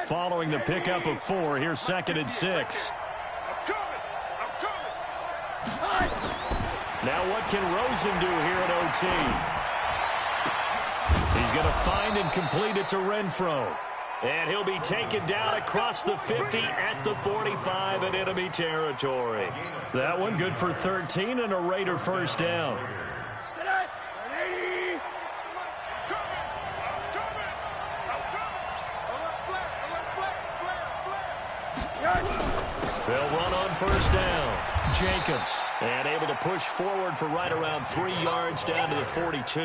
Following the pickup of 4, here's 2nd and 6. Now what can Rosen do here at OT? He's going to find and complete it to Renfro. And he'll be taken down across the 50 at the 45 in enemy territory. That one good for 13 and a Raider first down. They'll run on first down. Jacobs, and able to push forward for right around 3 yards down to the 42.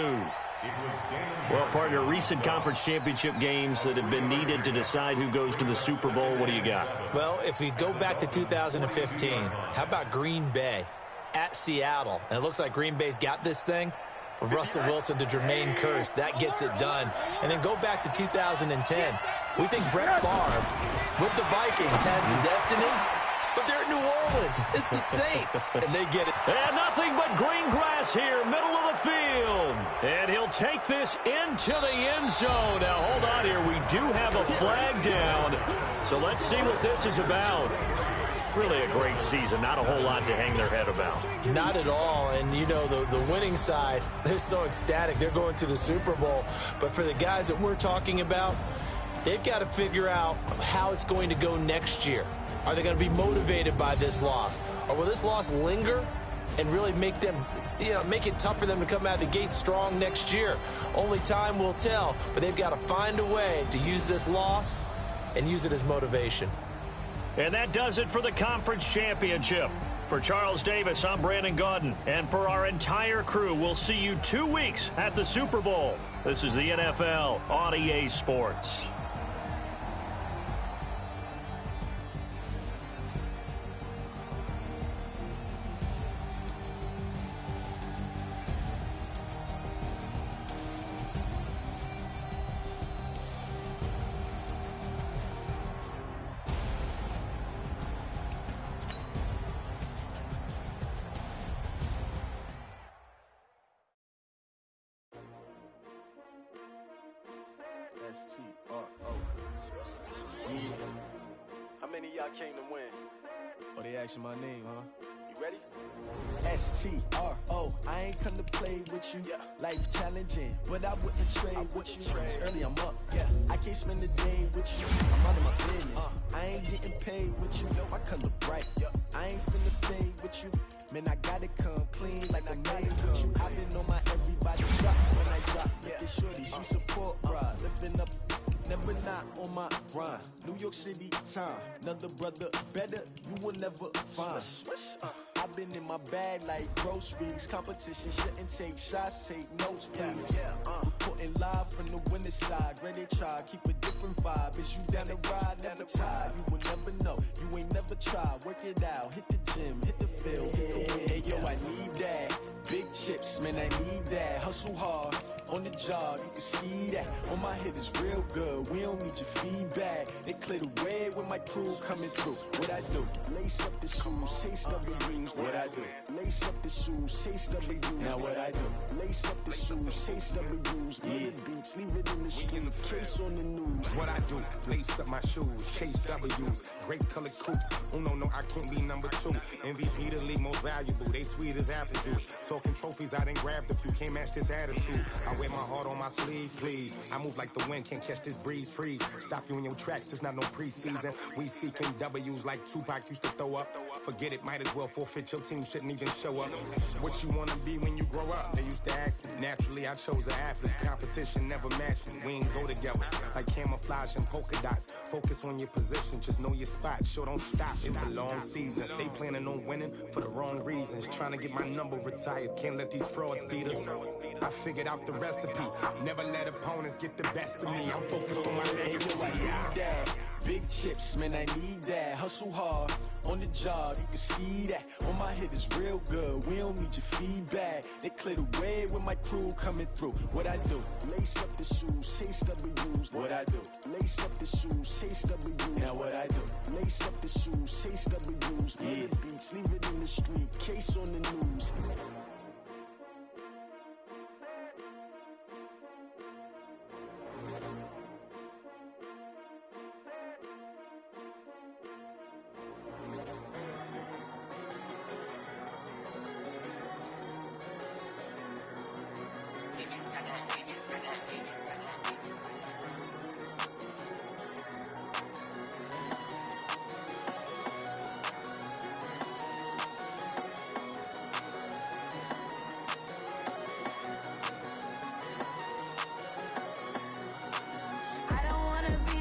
Well, partner, recent conference championship games that have been needed to decide who goes to the Super Bowl. What do you got? Well, if we go back to 2015, how about Green Bay at Seattle? And it looks like Green Bay's got this thing. With Russell Wilson to Jermaine Kearse, that gets it done. And then go back to 2010. We think Brett Favre with the Vikings has the destiny, but they're in New Orleans. It's the Saints, and they get it. And nothing but green grass here, middle of the field. And he'll take this into the end zone. Now, hold on here. We do have a flag down. So let's see what this is about. Really a great season. Not a whole lot to hang their head about. Not at all. And, you know, the winning side, they're so ecstatic. They're going to the Super Bowl. But for the guys that we're talking about, they've got to figure out how it's going to go next year. Are they going to be motivated by this loss? Or will this loss linger and really make them, make it tough for them to come out of the gate strong next year? Only time will tell. But they've got to find a way to use this loss and use it as motivation. And that does it for the conference championship. For Charles Davis, I'm Brandon Gaudin. And for our entire crew, we'll see you 2 weeks at the Super Bowl. This is the NFL on EA Sports. How many of y'all came to win? Oh, they asking my name, huh? You ready? S-T-R-O, I ain't come to play with you. Life challenging, but I wouldn't trade with you. It's early, I'm up. I can't spend the day with you. I'm out of my business. I ain't getting paid with you. My color bright. I ain't finna fade with you. Man, I gotta come clean like I made with you. I've been on my everybody drop when I drop. Look at shorty, she support ride. Lifting up, never not on my grind. New York City time, another brother better, you will never find. I've been in my bag like groceries. Competition shouldn't take shots, take notes, please. Report reporting live from the winter side. Ready to try, keep a different vibe. Is you down the ride, never tired. You will never know, you ain't never tried. Work it out, hit the gym, hit the field. Hey yo, I need that. Big chips, man, I need that. Hustle hard, on the job, you can see that. On my head is real good, we don't need your feedback. They clear the way with my crew coming through. What I do? Lace up the shoes, chase W's. What I do? Lace up the shoes, chase W's. Now what I do? Lace up the shoes, chase W's. Yeah, beats, leave it in the street, case on the news. What I do? Lace up my shoes, chase W's. Great colored coops. Uno, no, I can't be number 2. MVP the league most valuable. They sweet as apple juice. Talking trophies, I done grabbed a few. Can't match this attitude. I wear my heart on my sleeve, please. I move like the wind, can't catch this breeze, freeze. Stop you in your tracks, there's not no preseason. We seeking W's like Tupac used to throw up. Forget it, might as well forfeit. Your team shouldn't even show up. What you wanna be when you grow up? They used to ask me. Naturally, I chose an athlete. Competition never matched me. We ain't go together like camouflage and polka dots. Focus on your position, just know your spot. Sure, don't stop. It's a long season. They planning on winning for the wrong reasons. Trying to get my number retired. Can't let these frauds beat us. I figured out the recipe. Never let opponents get the best of me. I'm focused on my legacy. I need that. Big chips, man, I need that. Hustle hard, on the job, you can see that. On my head is real good, we don't need your feedback. They clear the way with my crew coming through. What I do? Lace up the shoes, chase W's. What I do? Lace up the shoes, chase W's. Now what I do? Lace up the shoes, chase W's. Yeah, beats, leave it in the street, case on the news. I don't wanna be